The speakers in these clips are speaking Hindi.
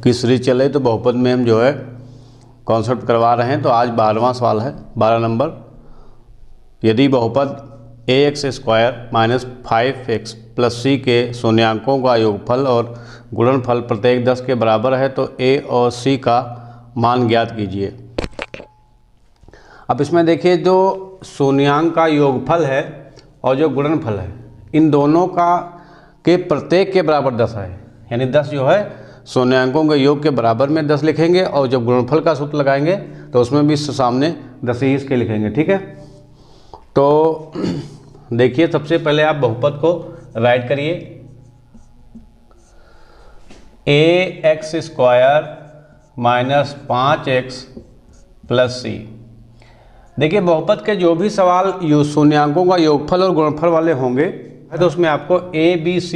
की सीरीज चल रही, तो बहुपद में हम जो है कॉन्सेप्ट करवा रहे हैं। तो आज 12वां सवाल है, 12 नंबर। यदि बहुपद ax² minus 5x plus c के शून्यांकों का योगफल और गुणनफल प्रत्येक 10 के बराबर है तो a और c का मान ज्ञात कीजिए। अब इसमें देखिए, जो शून्यांक का योगफल है और जो गुणनफल है, इन दोनों का के प्रत्येक के बराबर 10 है। यानी 10 जो है शून्यांकों के योग के बराबर में 10 लिखेंगे, और जब गुणनफल का सूत्र लगाएंगे तो उसमें भी सामने 10 ही इसके लिखेंगे। ठीक है, तो देखिए, सबसे पहले आप बहुपद को राइट करिए। ax² minus 5x plus c। देखिए, बहुपद के जो भी सवाल शून्यांकों का योगफल और गुणनफल वाले होंगे तो उसमें आपको a, b, c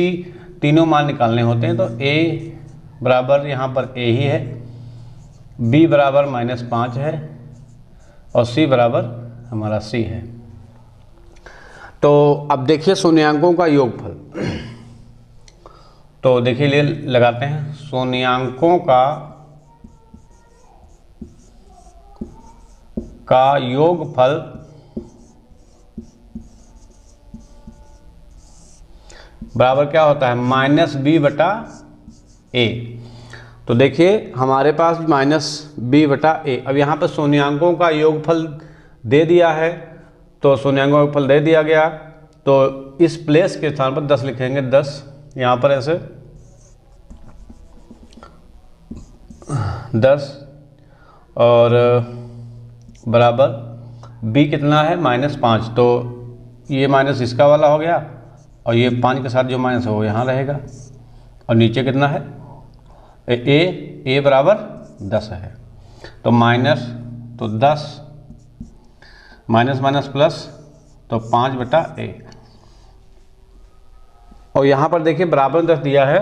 तीनों मान निकालने होते हैं। तो a बराबर यहाँ पर a ही है, b बराबर -5 है और c बराबर हमारा c है। तो अब देखिए शून्यांकों का योगफल, तो देखिए लिए लगाते हैं। शून्यांकों का योगफल बराबर क्या होता है, -b/a। तो देखिए हमारे पास -b/a। अब यहाँ पर शून्यांकों का योगफल दे दिया है, तो शून्यांकों का योगफल दे दिया गया, तो इस प्लेस के स्थान पर 10 लिखेंगे। 10 यहाँ पर ऐसे 10 और बराबर b कितना है, -5। तो ये माइनस इसका वाला हो गया, और ये 5 के साथ जो माइनस है वो यहाँ रहेगा। और नीचे कितना है, a बराबर 10 है। तो माइनस, तो 10 माइनस माइनस प्लस, तो 5/a। और यहाँ पर देखिए बराबर 10 दिया है,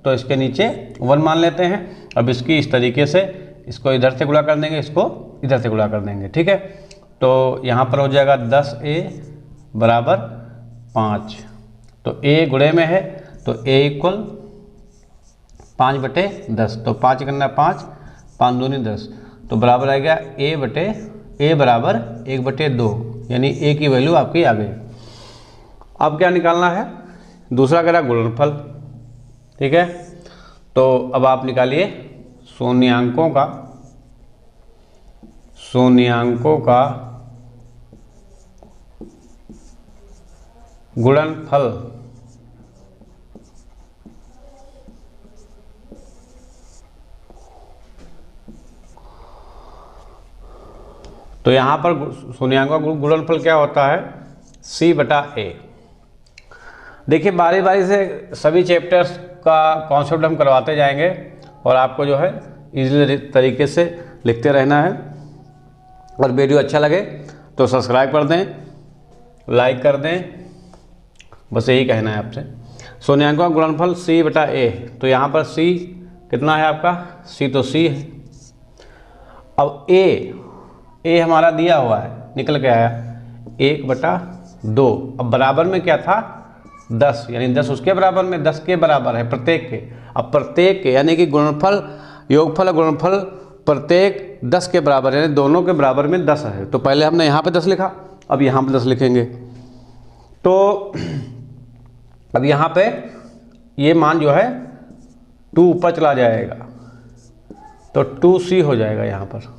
तो इसके नीचे 1 मान लेते हैं। अब इसकी इस तरीके से इसको इधर से गुणा कर देंगे, इसको इधर से गुणा कर देंगे। ठीक है, तो यहाँ पर हो जाएगा 10a बराबर 5। तो a गुणे में है, तो a इक्वल 5/10। तो 5 करना 5, 5 दूनी 10, तो बराबर आ गया a बराबर 1/2। यानी a की वैल्यू आपकी आ गई। अब क्या निकालना है, दूसरा कह रहा गुणनफल। ठीक है, तो अब आप निकालिए शून्यांकों का गुणनफल। तो यहाँ पर शून्यांकों का गुणनफल क्या होता है, c/a। देखिए बारी बारी से सभी चैप्टर्स का कॉन्सेप्ट हम करवाते जाएंगे, और आपको जो है इजीली तरीके से लिखते रहना है। और वीडियो अच्छा लगे तो सब्सक्राइब कर दें, लाइक कर दें, बस यही कहना है आपसे। शून्यांकों का गुणनफल c/a। तो यहाँ पर c कितना है आपका, c तो c है। अब a हमारा दिया हुआ है, निकल के आया 1/2। अब बराबर में क्या था, 10, यानी 10 उसके बराबर में, 10 के बराबर है प्रत्येक के। अब प्रत्येक के यानी कि गुणनफल, योगफल और गुणनफल प्रत्येक 10 के बराबर है, यानी दोनों के बराबर में 10 है। तो पहले हमने यहाँ पे 10 लिखा, अब यहाँ पे 10 लिखेंगे। तो अब यहाँ पे ये मान जो है 2 ऊपर चला जाएगा, तो 2c हो जाएगा यहाँ पर।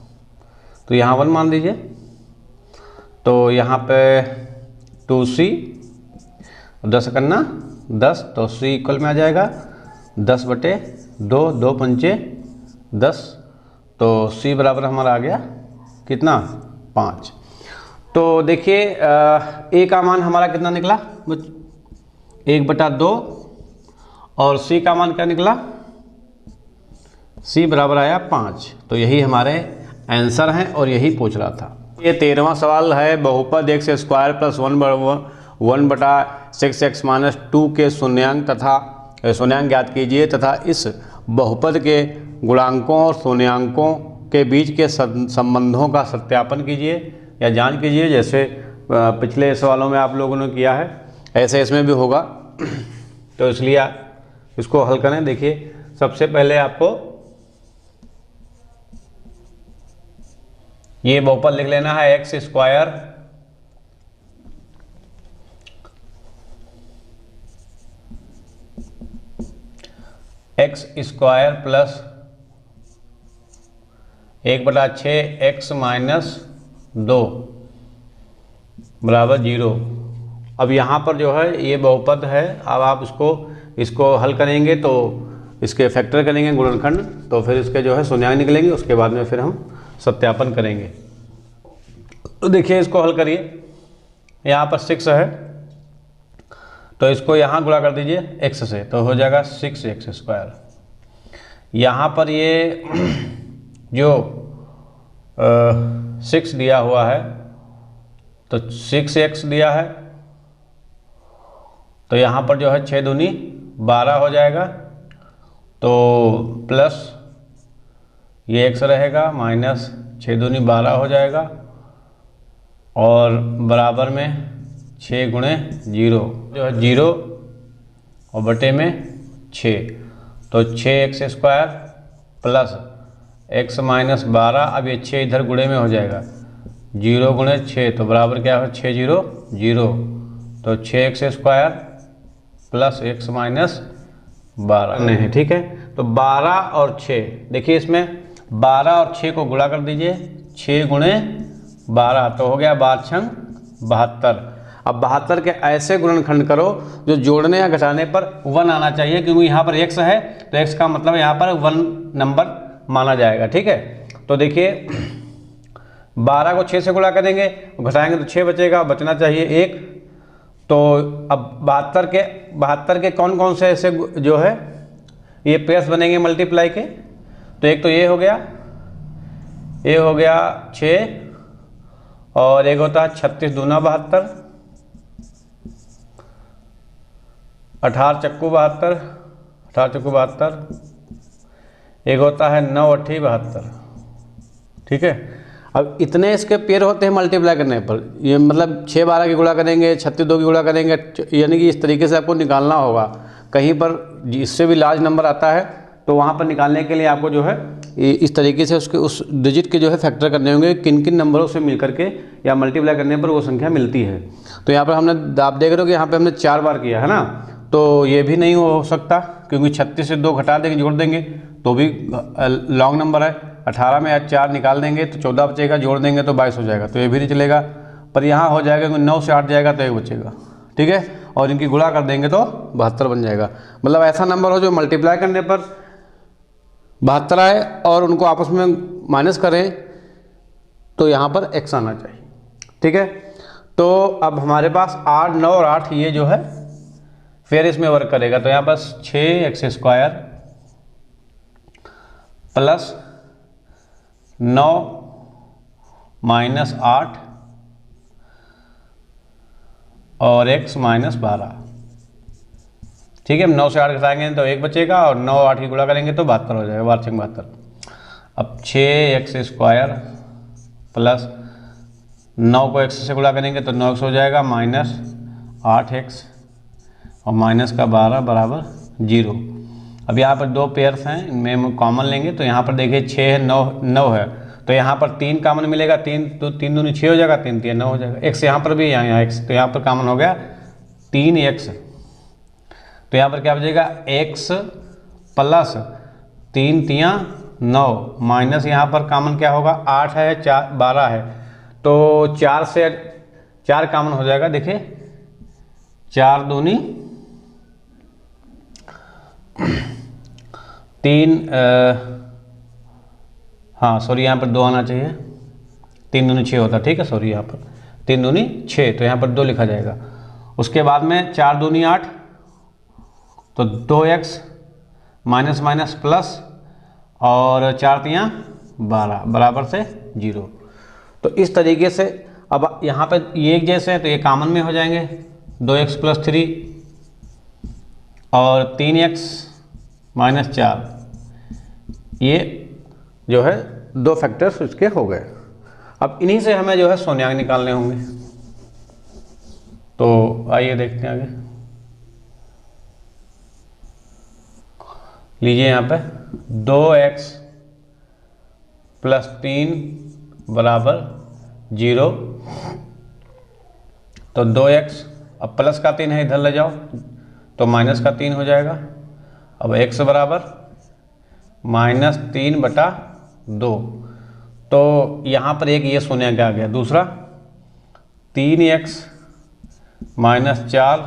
तो यहाँ 1 मान दीजिए, तो यहाँ पे 2c, 10 करना 10, तो c इक्वल में आ जाएगा 10/2, 2 पंचे 10, तो c बराबर हमारा आ गया कितना, 5। तो देखिए a का मान हमारा कितना निकला, 1/2, और c का मान क्या निकला, c बराबर आया 5। तो यही हमारे आंसर हैं, और यही पूछ रहा था। ये 13वां सवाल है। बहुपद x² + 1/6x - 2 के शून्यांक ज्ञात कीजिए तथा इस बहुपद के गुणांकों और शून्यांकों के बीच के संबंधों का सत्यापन कीजिए या जांच कीजिए। जैसे पिछले सवालों में आप लोगों ने किया है, ऐसे इसमें भी होगा। तो इसलिए इसको हल करें। देखिए सबसे पहले आपको ये बहुपद लिख लेना है x square plus 1/6 x minus 2 बराबर 0। अब यहाँ पर जो है ये बहुपद है, अब आप इसको हल करेंगे तो इसके फैक्टर करेंगे गुणनखंड, तो फिर इसके जो है शून्यांक निकलेंगे, उसके बाद में फिर हम सत्यापन करेंगे। तो देखिए इसको हल करिए, यहाँ पर 6 है तो इसको यहाँ गुणा कर दीजिए x से, तो हो जाएगा 6x²। यहाँ पर ये जो 6 दिया हुआ है तो 6x दिया है, तो यहाँ पर जो है 6 दूनी 12 हो जाएगा, तो प्लस ये x रहेगा माइनस 6 दूनी 12 हो जाएगा, और बराबर में 6 गुणे 0 जो है 0 और बटे में 6, तो 6x² प्लस x माइनस 12। अब ये 6 इधर गुणे में हो जाएगा, 0 गुणे 6 तो बराबर क्या है 6 0 0, तो 6x² प्लस x माइनस 12 नहीं है, ठीक है। तो 12 और 6, देखिए इसमें 12 और 6 को गुणा कर दीजिए, 6 गुणे 12 तो हो गया 12×6 72। अब 72 के ऐसे गुणनखंड करो जो जोड़ने या घटाने पर 1 आना चाहिए, क्योंकि यहाँ पर x है तो x का मतलब यहाँ पर 1 नंबर माना जाएगा, ठीक है। तो देखिए 12 को 6 से गुणा करेंगे, घटाएंगे तो 6 बचेगा, बचना चाहिए 1। तो अब 72 के कौन कौन से ऐसे जो है ये पेयर्स बनेंगे मल्टीप्लाई के, तो एक तो ये हो गया 6, और एक होता है 36 दूना 72, 18 चक्कू 72, एक होता है 9 8 72, ठीक है। अब इतने इसके पेयर होते हैं मल्टीप्लाई करने पर, ये मतलब 6 12 की गुणा करेंगे, 36 2 की गुणा करेंगे, यानी कि इस तरीके से आपको निकालना होगा। कहीं पर इससे भी लार्ज नंबर आता है तो वहाँ पर निकालने के लिए आपको जो है इस तरीके से उसके उस डिजिट के जो है फैक्टर करने होंगे, किन किन नंबरों से मिल करके या मल्टीप्लाई करने पर वो संख्या मिलती है। तो यहाँ पर आप देख रहे हो कि यहाँ पर हमने 4 बार किया है ना, तो ये भी नहीं हो सकता, क्योंकि 36 से 2 घटा देंगे जोड़ देंगे तो भी लॉन्ग नंबर है। 18 में 4 निकाल देंगे तो 14 बचेगा, जोड़ देंगे तो 22 हो जाएगा, तो ये भी नहीं चलेगा। पर यहाँ हो जाएगा क्योंकि 9 से 8 जाएगा तो 1 बचेगा, ठीक है, और इनकी गुणा कर देंगे तो 72 बन जाएगा। मतलब ऐसा नंबर हो जो मल्टीप्लाई करने पर 72 आए और उनको आपस में माइनस करें तो यहाँ पर x आना चाहिए, ठीक है। तो अब हमारे पास 8 9 और 8 ये जो है फिर इसमें वर्क करेगा, तो यहाँ पर 6x² प्लस 9 माइनस 8 और x माइनस 12, ठीक है। 9 से 8 घटाएंगे तो 1 बचेगा, और 9 8 की गुणा करेंगे तो 72 हो जाएगा, 72। अब 6x² प्लस 9 को x से गुणा करेंगे तो 9x हो जाएगा, माइनस 8x और माइनस का 12 बराबर 0। अब यहाँ पर 2 पेयर्स हैं, इनमें हम कॉमन लेंगे, तो यहाँ पर देखिए 6 है 9 है, तो यहाँ पर 3 कॉमन मिलेगा, 3 तो 3 दूनी 6 हो जाएगा, 3 3 9 हो जाएगा। x यहाँ पर भी यहाँ x, तो यहाँ पर कॉमन हो गया 3x, तो यहाँ पर क्या बचेगा x प्लस 3 3 9 माइनस यहाँ पर कॉमन क्या होगा 8 है 4 12 है, तो 4 से 4 कॉमन हो जाएगा, देखिए 4 दूनी 3 हाँ सॉरी यहाँ पर 2 आना चाहिए, 3 दूनी 6 होता, ठीक है, सॉरी यहाँ पर 3 दूनी 6, तो यहाँ पर 2 लिखा जाएगा। उसके बाद में 4 दूनी 8, तो 2x माइनस माइनस प्लस और 4 3 12 बराबर से 0। तो इस तरीके से अब यहाँ पे ये एक जैसे हैं तो ये कॉमन में हो जाएंगे, 2x प्लस 3 और 3x माइनस 4, ये जो है 2 फैक्टर्स इसके हो गए। अब इन्हीं से हमें जो है शून्याङ्क निकालने होंगे, तो आइए देखते हैं आगे। लीजिए यहाँ पे 2x प्लस 3 बराबर 0, तो 2x, अब प्लस का 3 है इधर ले जाओ तो माइनस का 3 हो जाएगा। अब x बराबर -3/2, तो यहाँ पर एक ये शून्य आ गया। दूसरा 3x -4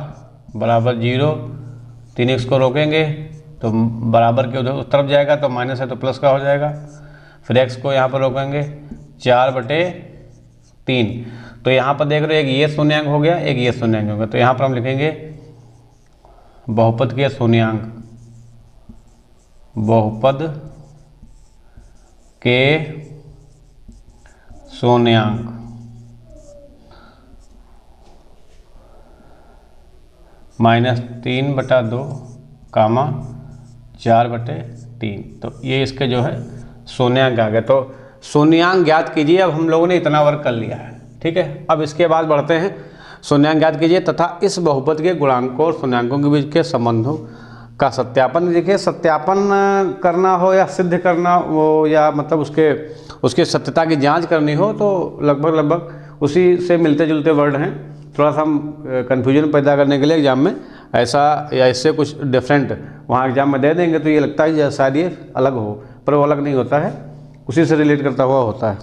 बराबर 0, 3x को रोकेंगे तो बराबर के उधर उस तरफ जाएगा, तो माइनस है तो प्लस का हो जाएगा। फिर x को यहाँ पर रोकेंगे 4/3, तो यहाँ पर देख रहे हो एक ये शून्यांक हो गया, एक ये शून्यांक हो गया, तो यहाँ पर हम लिखेंगे बहुपद के शून्यांक, बहुपद के शून्यांक -3/2 कामा 4/3, तो ये इसके जो है शून्यांक आ गए। तो शून्यांक ज्ञात कीजिए। अब हम लोगों ने इतना वर्क कर लिया है, ठीक है। अब इसके बाद बढ़ते हैं, शून्यांक ज्ञात कीजिए तथा इस बहुपद के गुणांकों और शून्यांकों के बीच के संबंधों का सत्यापन। देखिए, सत्यापन करना हो या सिद्ध करना हो, या मतलब उसके सत्यता की जांच करनी हो, तो लगभग उसी से मिलते जुलते वर्ड हैं। थोड़ा सा हम कन्फ्यूजन पैदा करने के लिए एग्जाम में ऐसा या इससे कुछ डिफरेंट वहाँ एग्जाम में दे देंगे, तो ये लगता है शायद ये अलग हो, पर वो अलग नहीं होता है, उसी से रिलेट करता हुआ होता है।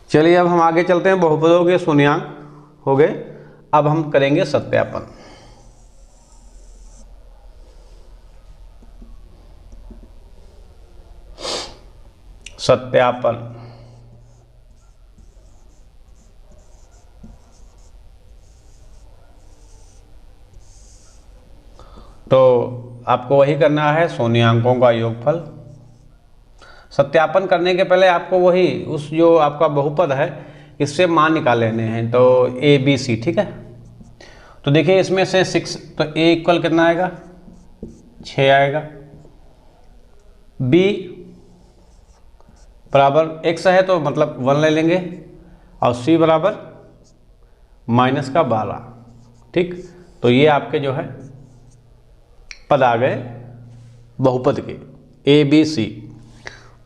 चलिए अब हम आगे चलते हैं। बहुपदों के शून्यांक हो गए, अब हम करेंगे सत्यापन। सत्यापन तो आपको वही करना है, शून्यांकों का योगफल। सत्यापन करने के पहले आपको वही उस जो आपका बहुपद है इससे मान निकाल लेने हैं, तो ए बी सी, ठीक है। तो देखिए इसमें से 6, तो ए इक्वल कितना आएगा 6 आएगा, बी बराबर x है तो मतलब 1 ले लेंगे, और c बराबर -12, ठीक। तो ये आपके जो है पद आ गए बहुपद के ए बी सी।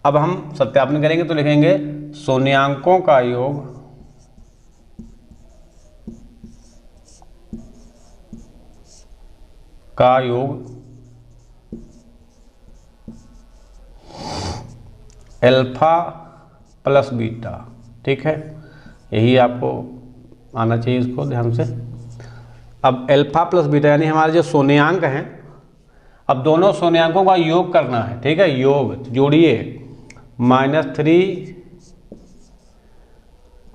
अब हम सत्यापन करेंगे तो लिखेंगे शून्यांकों का योग अल्फा प्लस बीटा, ठीक है। यही आपको आना चाहिए, इसको ध्यान से। अब अल्फा प्लस बीटा यानी हमारे जो शून्यांक हैं, अब दोनों शून्यांकों का योग करना है, ठीक है। योग जोड़िए, -3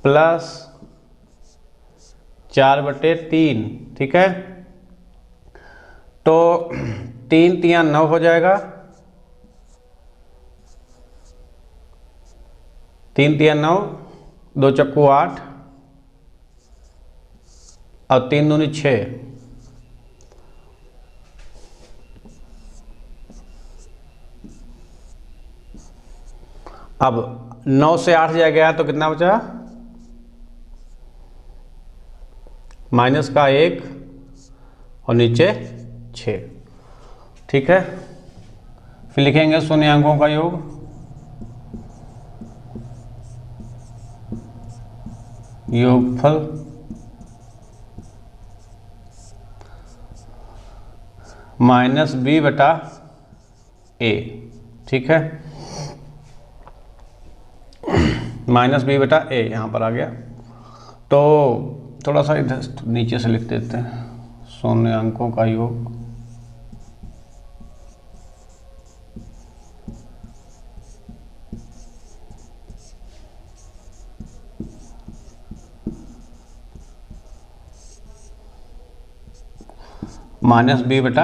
प्लस 4/3, ठीक है। तो 3 × 9 हो जाएगा, 3 × 9, 2 × 8 और 3 दूनी 6। अब 9 से 8 गया तो कितना बचा, -1 और नीचे 6, ठीक है। फिर लिखेंगे शून्यांकों का योग, योगफल -b/a, ठीक है। -b/a यहाँ पर आ गया। तो थोड़ा सा इधर नीचे से लिख देते हैं, शून्यांकों का योग -b/a,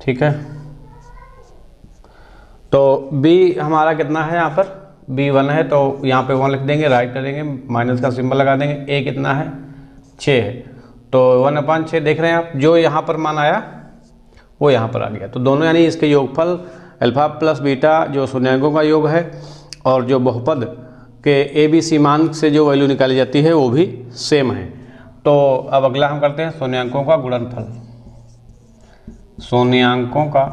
ठीक है। तो b हमारा कितना है, यहाँ पर b 1 है, तो यहाँ पे 1 लिख देंगे, राइट करेंगे, माइनस का सिंबल लगा देंगे। a कितना है 6 है, तो 1/6 देख रहे हैं आप, जो यहाँ पर मान आया वो यहाँ पर आ गया। तो दोनों यानी इसके योगफल अल्फा प्लस बीटा जो शून्यांकों का योग है, और जो बहुपद के ए बी सी मान से जो वैल्यू निकाली जाती है वो भी सेम है। तो अब अगला हम करते हैं शून्यांकों का गुणनफल। शून्याङ्कों का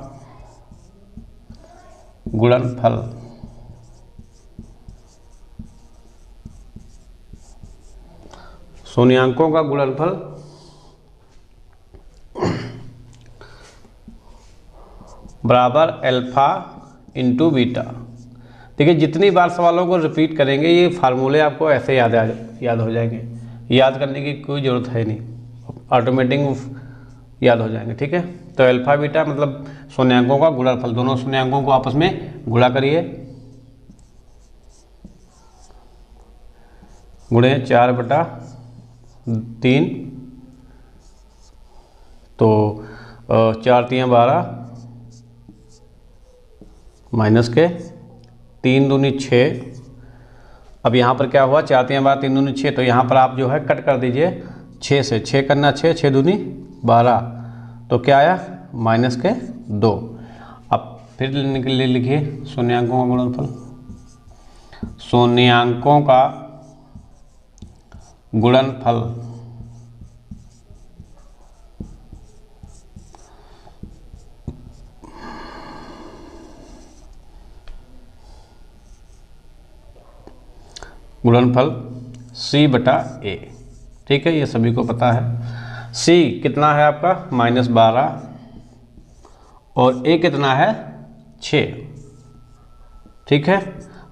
गुणनफल शून्याङ्कों का गुणनफल बराबर अल्फा इंटू बीटा। देखिए जितनी बार सवालों को रिपीट करेंगे ये फार्मूले आपको ऐसे याद हो जाएंगे, याद करने की कोई ज़रूरत है नहीं, ऑटोमेटिक याद हो जाएंगे। ठीक है, तो अल्फा बीटा मतलब शून्याङ्कों का गुणनफल, दोनों शून्याङ्कों को आपस में गुणा करिए, गुणे 4/3, तो 4 3 12 माइनस के 3 दूनी 6। अब यहाँ पर क्या हुआ, 4 3 12 3 दूनी 6, तो यहाँ पर आप जो है कट कर दीजिए 6 से, 6 करना 6, 6 दूनी 12, तो क्या आया माइनस के 2। अब फिर लिखिए शून्याङ्कों का गुणनफल, शून्याङ्कों का गुणनफल C/A। ठीक है, ये सभी को पता है। C कितना है आपका -12 और A कितना है 6। ठीक है,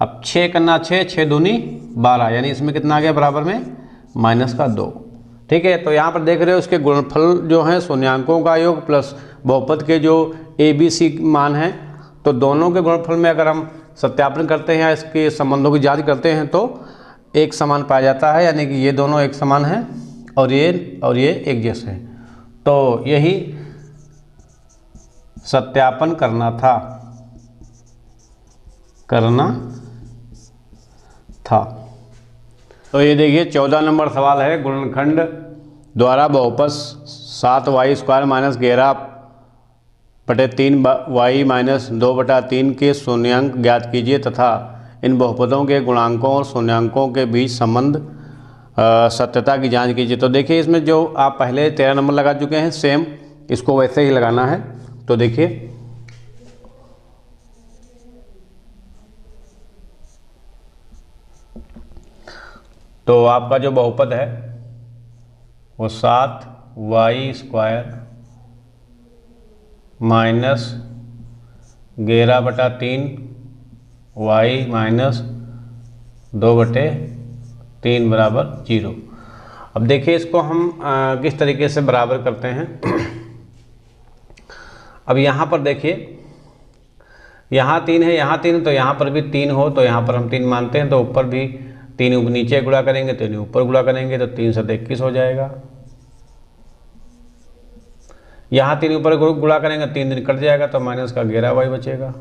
अब 6 करना 6, 6 दूनी 12, यानी इसमें कितना आ गया बराबर में -2। ठीक है, तो यहाँ पर देख रहे हो इसके गुणनफल जो हैं शून्याङ्कों का योग प्लस बहुपद के जो ABC मान हैं, तो दोनों के गुणनफल में अगर हम सत्यापन करते हैं या इसके संबंधों की जांच करते हैं तो एक समान पाया जाता है, यानी कि ये दोनों एक समान हैं और ये एक जैसे हैं। तो यही सत्यापन करना था। तो ये देखिए 14 नंबर सवाल है, गुणनखंड द्वारा बहुपद 7y² - 11/3y - 2/3 के शून्याङ्क ज्ञात कीजिए तथा इन बहुपदों के गुणांकों और शून्याङ्कों के बीच संबंध सत्यता की जांच कीजिए। तो देखिए इसमें जो आप पहले 13 नंबर लगा चुके हैं, सेम इसको वैसे ही लगाना है। तो देखिए तो आपका जो बहुपद है वो 7y² - 11/3 y - 2/3 बराबर 0। अब देखिए इसको हम किस तरीके से बराबर करते हैं। अब यहाँ पर देखिए यहाँ 3 है, यहाँ 3, तो यहाँ पर भी 3 हो तो यहाँ पर हम 3 मानते हैं, तो ऊपर भी 3 नीचे गुणा करेंगे तो ऊपर गुणा करेंगे तो 3 7 21 हो जाएगा। यहाँ 3 ऊपर गुणा करेंगे 3 दिन कट जाएगा तो माइनस का 11y बचेगा।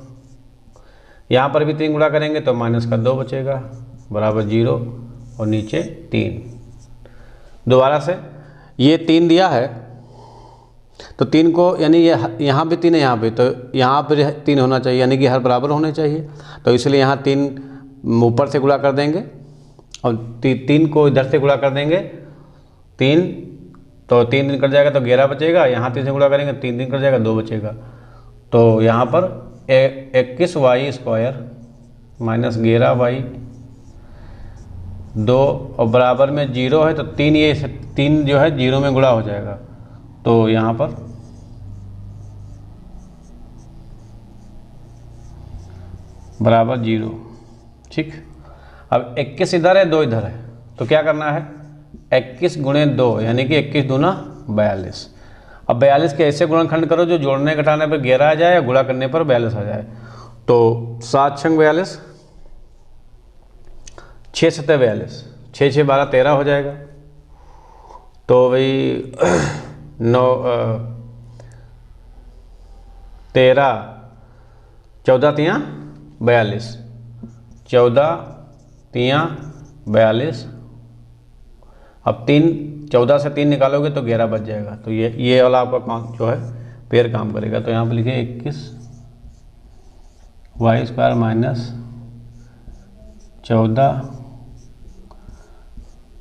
यहाँ पर भी 3 गुणा करेंगे तो माइनस का 2 बचेगा बराबर 0 और नीचे 3। दोबारा से ये 3 दिया है तो 3 को, यानी ये यहाँ भी 3 है, यहाँ भी, तो यहाँ पर 3 होना चाहिए, यानी कि हर बराबर होने चाहिए। तो इसलिए यहाँ 3 ऊपर से गुणा कर देंगे और 3 को इधर से गुणा कर देंगे, 3 तो 3 दिन कट जाएगा तो 11 बचेगा। यहाँ 3 से गुणा करेंगे 3 दिन कट जाएगा 2 बचेगा। तो यहाँ पर 21y² - 11y 2 और बराबर में 0 है, तो 3 जो है 0 में गुणा हो जाएगा, तो यहाँ पर बराबर 0। ठीक, अब 21 इधर है 2 इधर है, तो क्या करना है 21 गुणे 2 यानी कि 21 दूना 42। अब 42 के ऐसे गुणनखंड करो जो जोड़ने घटाने पर 11 आ जाए या गुणा करने पर 42 आ जाए। तो 7 छंग 42, 6 7 42, 6 6 12 13 हो जाएगा। तो भाई 9 13 14 3 42, 14 3 42। अब 14 से 3 निकालोगे तो 11 बच जाएगा। तो ये वाला आपका काम जो है पेयर काम करेगा। तो यहाँ पर लिखिए 21y² - 14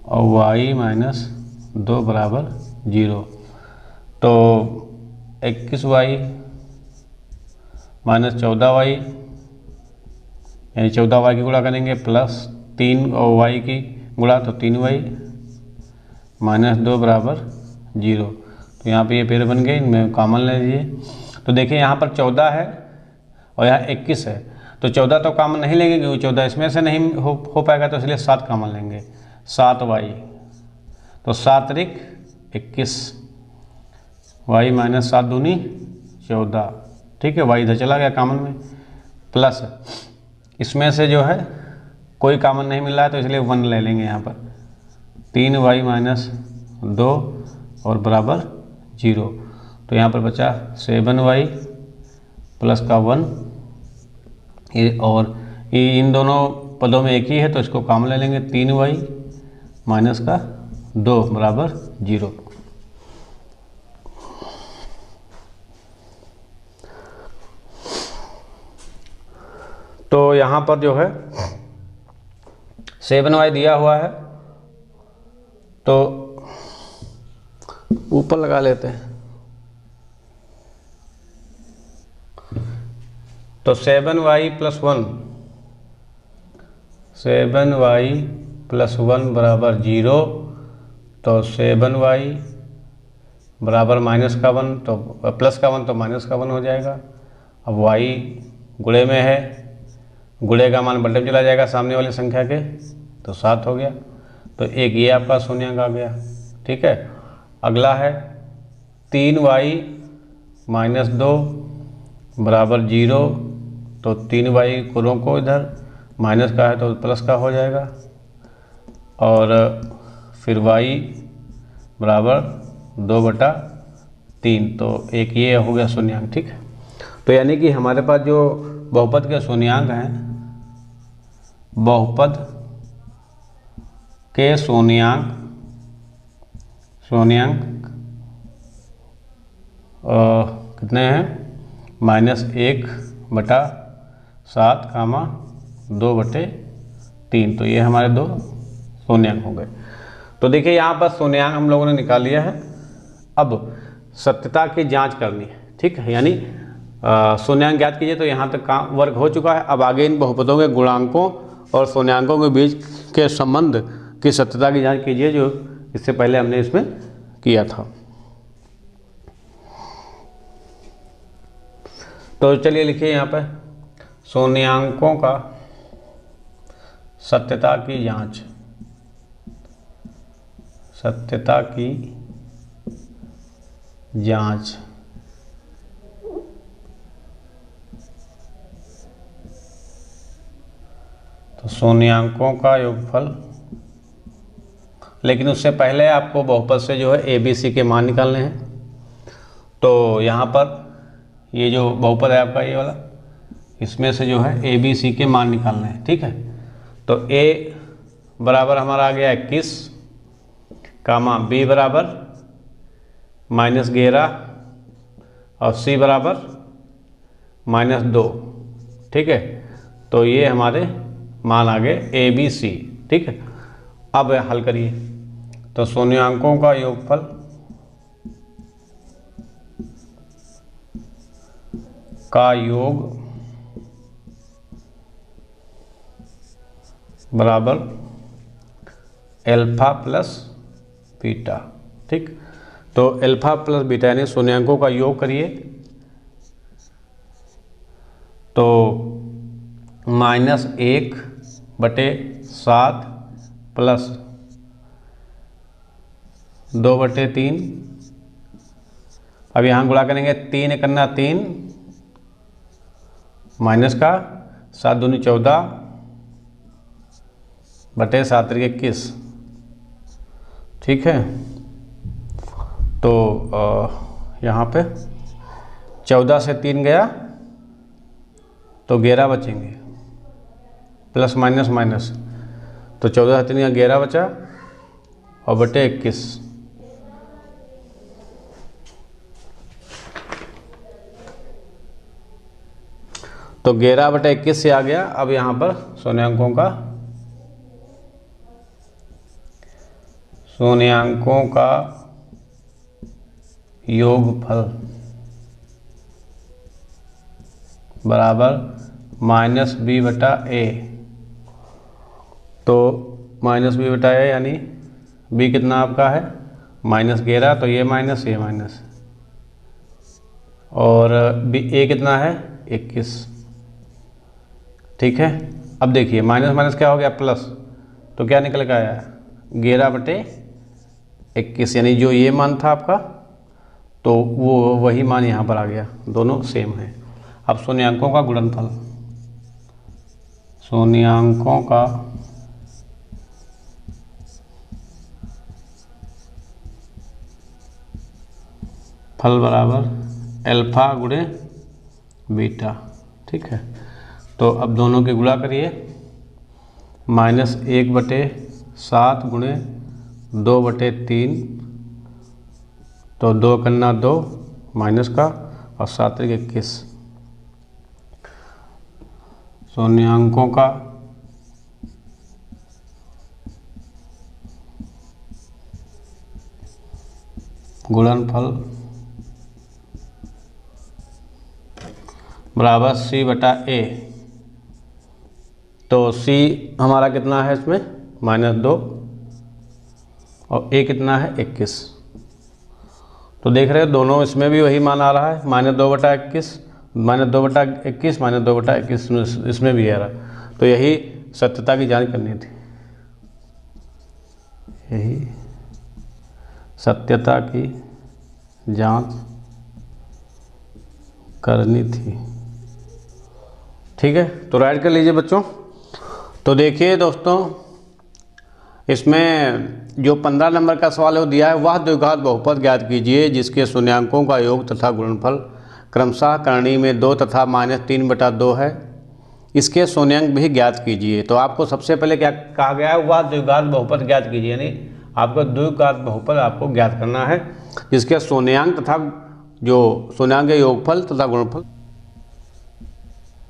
और y - 2 बराबर 0। तो 21y माइनस 14y, यानी 14y की गुणा करेंगे प्लस 3 और y की गुणा तो 3y माइनस 2 बराबर 0। तो यहाँ पे ये पेड़ बन गए, इनमें कॉमन ले लीजिए। तो देखिए यहाँ पर 14 है और यहाँ 21 है, तो 14 तो कॉमन नहीं लेंगे क्योंकि 14 इसमें से नहीं हो पाएगा, तो इसलिए 7 कॉमन लेंगे। 7y, तो 7 त्रिक 21, y माइनस 7 दूनी 14, ठीक है। y इधर चला गया कॉमन में, प्लस इसमें से जो है कोई कॉमन नहीं मिल रहा है तो इसलिए 1 ले लेंगे यहाँ पर। 3y माइनस 2 और बराबर 0। तो यहाँ पर बचा 7y प्लस का 1, ये और ये इन दोनों पदों में एक ही है तो इसको कॉमन ले लेंगे। 3y माइनस का 2 बराबर 0। तो यहाँ पर जो है 7y दिया हुआ है तो ऊपर लगा लेते हैं। तो 7y प्लस 1, 7y प्लस 1 बराबर 0। तो 7y बराबर माइनस का 1 तो प्लस का 1 तो माइनस का 1 हो जाएगा। अब y गुणे में है, गुणे का मान बटे में चला जाएगा सामने वाली संख्या के, तो 7 हो गया। तो एक ये आपका शून्याङ्क आ गया, ठीक है। अगला है 3y माइनस 2 बराबर 0। तो 3y को रोको इधर, माइनस का है तो प्लस का हो जाएगा। और फिर y बराबर 2/3, तो एक ये हो गया शून्याङ्क, ठीक है। तो यानी कि हमारे पास जो बहुपद के शून्याङ्क हैं, बहुपद के शून्याङ्क कितने हैं? -1/7, 2/3। तो ये हमारे दो शून्याङ्क हो गए। तो देखिए यहाँ पर शून्याङ्क हम लोगों ने निकाल लिया है। अब सत्यता की जांच करनी है, ठीक है। यानी शून्याङ्क ज्ञात कीजिए, तो यहाँ तक काम वर्क हो चुका है। अब आगे इन बहुपदों के गुणांकों और शून्याङ्कों के बीच के संबंध की सत्यता की जांच कीजिए, जो इससे पहले हमने इसमें किया था। तो चलिए लिखिए यहाँ पर शून्याङ्कों का सत्यता की जांच, सत्यता की जांच। तो शून्याङ्कों का योगफल, लेकिन उससे पहले आपको बहुपद से जो है ABC के मान निकालने हैं। तो यहाँ पर ये जो बहुपद है आपका ये वाला, इसमें से जो है ABC के मान निकालने हैं, ठीक है। तो A बराबर हमारा आ गया 21, B बराबर -11 और C बराबर -2, ठीक है। तो ये हमारे मान आ गए ABC, ठीक है। अब हल करिए। तो शून्याङ्कों का योगफल का योग बराबर अल्फा प्लस बीटा, ठीक। तो अल्फा प्लस बीटा यानी शून्याङ्कों का योग करिए, तो -1/7 प्लस 2/3। अब यहाँ गुणा करेंगे, 3 करना 3 माइनस का 7 दूनी 14/7 21, ठीक है। तो यहाँ पे 14 से 3 गया तो 11 बचेंगे, प्लस माइनस माइनस, तो 14 से 3 का 11 बचा और बटे 21। तो 11/21 से आ गया। अब यहाँ पर शून्याङ्कों का योगफल बराबर माइनस बी बटा ए। तो माइनस बी बटा ए यानी बी कितना आपका है -11, तो ये माइनस और बी ए कितना है 21। ठीक है, अब देखिए माइनस माइनस क्या हो गया प्लस, तो क्या निकल के आया 11/21, यानी जो ये मान था आपका तो वो वही मान यहाँ पर आ गया, दोनों सेम है। अब शून्यांकों का गुणनफल, शून्यांकों का फल बराबर अल्फा गुणे बीटा। ठीक है, तो अब दोनों के गुणा करिए, -1/7 गुणे 2/3, तो 2 कन्ना 2 माइनस का और 7 × 21। शून्यांकों का गुणनफल बराबर C बटा A। तो C हमारा कितना है इसमें -2 और A कितना है 21। तो देख रहे हो दोनों इसमें भी वही मान आ रहा है, -2/21, -2/21, -2/21 इसमें भी आ रहा। तो यही सत्यता की जांच करनी थी, यही सत्यता की जांच करनी थी। ठीक है, तो राइट कर लीजिए बच्चों। तो देखिए दोस्तों, इसमें जो 15 नंबर का सवाल है वो दिया है, वह द्विघात बहुपद ज्ञात कीजिए जिसके शून्यांकों का योग तथा गुणनफल क्रमशः करणीय में 2 तथा -3/2 है, इसके शून्यांक भी ज्ञात कीजिए। तो आपको सबसे पहले क्या कहा गया है, वह द्विघात बहुपद ज्ञात कीजिए, यानी आपको द्विघात बहुपद आपको ज्ञात करना है जिसके शून्यांक तथा जो शून्यांक योगफल तथा गुणनफल,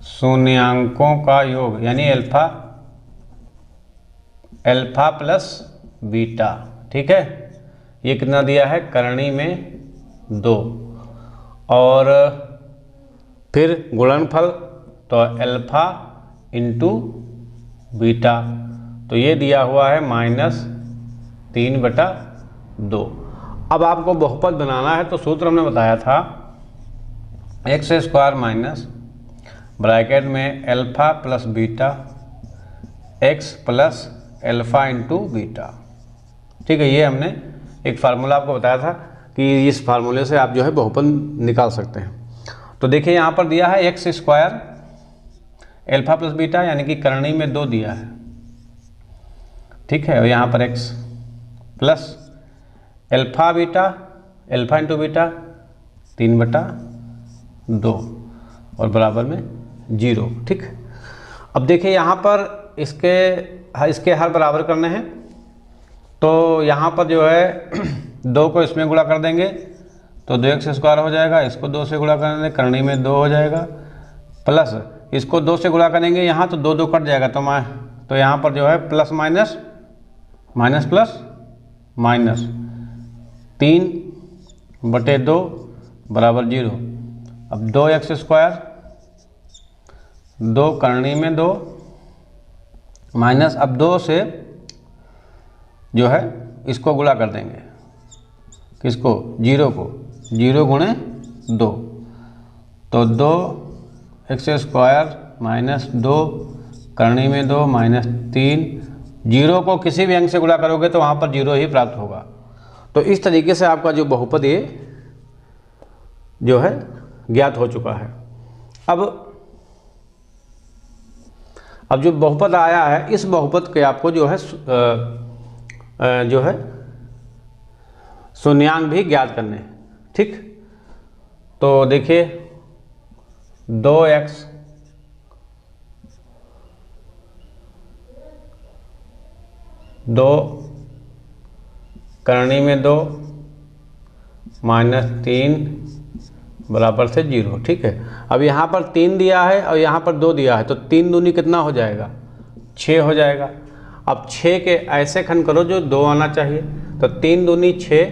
शून्यांकों का योग यानी अल्फा प्लस बीटा। ठीक है, ये कितना दिया है करणीय में 2, और फिर गुणनफल तो अल्फा इंटू बीटा, तो ये दिया हुआ है -3/2। अब आपको बहुपद बनाना है तो सूत्र हमने बताया था x² माइनस ब्रैकेट में alpha plus beta x plus alpha into beta. ठीक है, ये हमने एक फार्मूला आपको बताया था कि इस फार्मूले से आप जो है बहुपद निकाल सकते हैं। तो देखिए यहाँ पर दिया है x² अल्फा प्लस बीटा यानी कि करणीय में 2 दिया है। ठीक है, और यहाँ पर x plus alpha beta, alpha into beta 3/2 और बराबर में 0। ठीक, अब देखिए यहाँ पर इसके हर बराबर करने हैं, तो यहाँ पर जो है 2 को इसमें गुणा कर देंगे तो 2x² हो जाएगा, इसको 2 से गुणा करेंगे करणीय में 2 हो जाएगा, प्लस इसको 2 से गुणा करेंगे यहाँ तो 2 2 कट जाएगा, तो यहाँ पर जो है plus minus minus plus minus 3/2 बराबर 0। अब 2x², 2 करणीय में 2 माइनस, अब 2 से जो है इसको गुणा कर देंगे, किसको 0 को, 0 गुणे 2, तो 2x² माइनस 2 करणीय में 2 माइनस 3, 0 को किसी भी अंक से गुणा करोगे तो वहाँ पर 0 ही प्राप्त होगा। तो इस तरीके से आपका जो बहुपद ये जो है ज्ञात हो चुका है। अब जो बहुपद आया है इस बहुपद के आपको जो है शून्यांक भी ज्ञात करने हैं। ठीक, तो देखिए 2x करणीय में 2 माइनस 3 बराबर से 0। ठीक है, अब यहाँ पर 3 दिया है और यहाँ पर 2 दिया है, तो 3 दूनी कितना हो जाएगा 6 हो जाएगा। अब 6 के ऐसे खंड करो जो 2 आना चाहिए, तो 3 दूनी 6,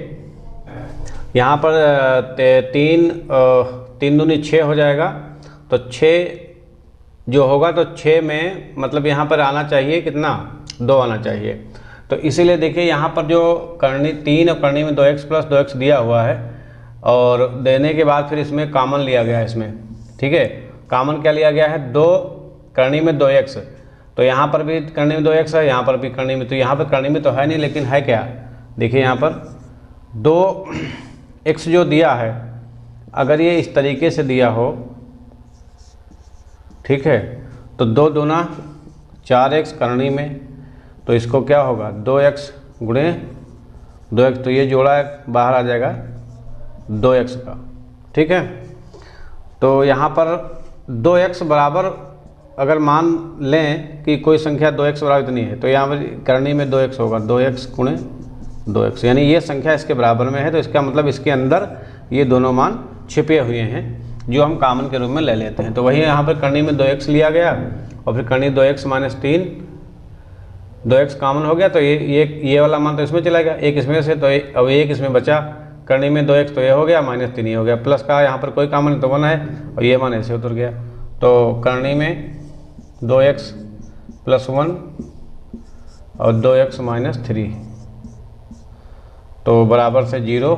यहाँ पर 3 दूनी 6 हो जाएगा, तो 6 जो होगा तो 6 में मतलब यहाँ पर आना चाहिए कितना, 2 आना चाहिए। तो इसीलिए देखिए यहाँ पर जो करनी 3 और करनी में 2x प्लस 2x दिया हुआ है और देने के बाद फिर इसमें कॉमन लिया गया है इसमें, ठीक है। कॉमन क्या लिया गया है, 2 करनी में 2x, तो यहाँ पर भी करनी में 2x है, यहाँ पर भी करनी में, तो यहाँ पर करनी में तो है नहीं, लेकिन है क्या, देखिए यहाँ पर 2x जो दिया है, अगर ये इस तरीके से दिया हो, ठीक है, तो 2 दूना 4x करनी में, तो इसको क्या होगा 2x गुणे 2x, तो ये जोड़ा बाहर आ जाएगा 2x का, ठीक है। तो यहाँ पर 2x बराबर अगर मान लें कि कोई संख्या 2x बराबर इतनी है, तो यहाँ पर करनी में 2x होगा, 2x गुणे 2x, यानी ये संख्या इसके बराबर में है, तो इसका मतलब इसके अंदर ये दोनों मान छिपे हुए हैं जो हम कॉमन के रूप में ले लेते हैं। तो वही यहाँ पर करनी में 2x लिया गया और फिर करनी 2x माइनस 3, 2x कॉमन हो गया, तो ये वाला मान तो इसमें चला गया, एक इसमें से, तो अब एक इसमें बचा, करनी में 2x तो ये हो गया, माइनस 3 ये हो गया, प्लस का यहाँ पर कोई कॉमन नहीं तो 1 है और ये मान ऐसे उतर गया। तो करनी में 2x प्लस 1 और 2x माइनस 3 तो बराबर से 0,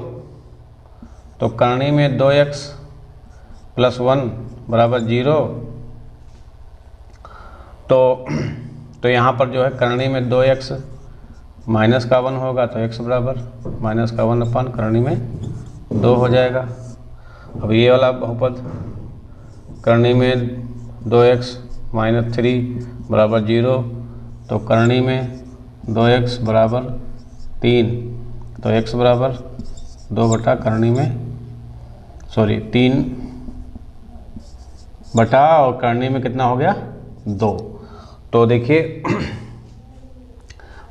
तो करनी में 2x प्लस 1 बराबर 0, तो यहाँ पर जो है करनी में 2x माइनस का 1 होगा, तो x बराबर माइनस का 1 अपन करनी में 2 हो जाएगा। अब ये वाला बहुपद करनी में 2x माइनस 3 बराबर 0, तो करनी में 2x बराबर 3, तो x बराबर 2 बटा करनी में 3 बटा और करनी में कितना हो गया 2। तो देखिए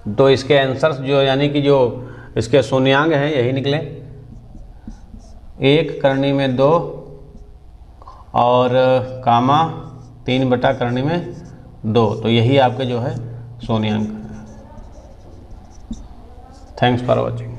तो इसके आंसर्स जो यानी कि जो इसके शून्यांक हैं यही निकले, 1 करनी में 2 और कामा 3 बटा करनी में 2, तो यही आपके जो है शून्यांक है। Thanks for watching.